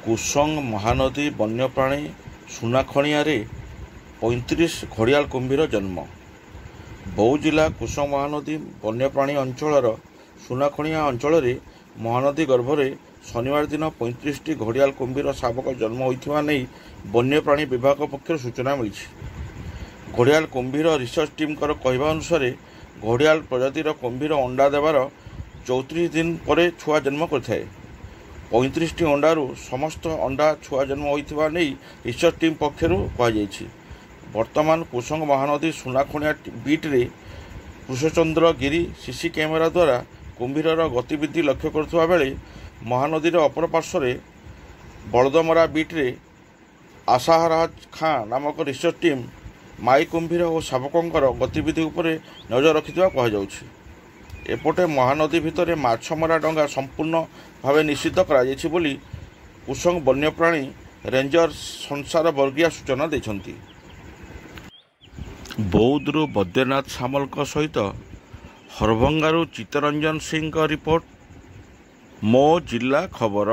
କୁସଙ୍ଗ ମହାନଦୀ ବନ୍ୟପ୍ରାଣୀ ସୁନାଖଣିଆରେ 35 ଘଡ଼ିଆଳ କୁମ୍ଭୀର ଜନ୍ମ। ବୌଦ୍ଧ ଜିଲ୍ଲା କୁସଙ୍ଗ ମହାନଦୀ ବନ୍ୟପ୍ରାଣୀ ଅଞ୍ଚଳର ସୁନାଖଣିଆ ଅଞ୍ଚଳରେ ମହାନଦୀ ଗର୍ଭରେ ଶନିବାର ଦିନ 35ଟି ଘଡ଼ିଆଳ କୁମ୍ଭୀର ଶାବକ ଜନ୍ମ ହୋଇଥିବା ନେଇ ବନ୍ୟପ୍ରାଣୀ ବିଭାଗ ପକ୍ଷରୁ ସୂଚନା ମିଳିଛି। ଘଡ଼ିଆଳ କୁମ୍ଭୀର ରିସର୍ଚ୍ଚ ଟିମ୍ଙ୍କର କହିବା ଅନୁସାରେ ଘଡ଼ିଆଳ ପ୍ରଜାତିର କୁମ୍ଭୀର ଅଣ୍ଡା ଦେବାର 34 ଦିନ ପରେ ଛୁଆ ଜନ୍ମ କରିଥାଏ। 35ଟି ଅଣ୍ଡାରୁ ସମସ୍ତ ଅଣ୍ଡା ଛୁଆ ଜନ୍ମ ହୋଇଥିବା ନେଇ ରିସର୍ଚ୍ଚ ଟିମ୍ ପକ୍ଷରୁ କୁହାଯାଇଛି। ବର୍ତ୍ତମାନ କୁସଙ୍ଗ ମହାନଦୀ ସୁନାଖଣିଆ ବିଟ୍ରେ କୃଷ୍ଣଚନ୍ଦ୍ର ଗିରି ସିସି କ୍ୟାମେରା ଦ୍ୱାରା କୁମ୍ଭୀରର ଗତିବିଧି ଲକ୍ଷ୍ୟ କରୁଥିବା ବେଳେ ମହାନଦୀର ଅପର ପାର୍ଶ୍ୱରେ ବଳଦମରା ବିଟ୍ରେ ଆଶାରାଜ ଖାଁ ନାମକ ରିସର୍ଚ୍ଚ ଟିମ୍ ମାଇ କୁମ୍ଭୀର ଓ ଶାବକଙ୍କର ଗତିବିଧି ଉପରେ ନଜର ରଖିଥିବା କୁହାଯାଉଛି। ଏପଟେ ମହାନଦୀ ଭିତରେ ମାଛ ମରା ଡଙ୍ଗା ସମ୍ପୂର୍ଣ୍ଣ ଭାବେ ନିଷିଦ୍ଧ କରାଯାଇଛି ବୋଲି କୁସଙ୍ଗ ବନ୍ୟପ୍ରାଣୀ ରେଞ୍ଜର ସଂସାର ବର୍ଗିଆ ସୂଚନା ଦେଇଛନ୍ତି। ବୌଦ୍ଧରୁ ବୈଦ୍ୟନାଥ ସାମଲଙ୍କ ସହିତ ହରଭଙ୍ଗାରୁ ଚିତ୍ତରଞ୍ଜନ ସିଂଙ୍କ ରିପୋର୍ଟ। ମୋ ଜିଲ୍ଲା ଖବର।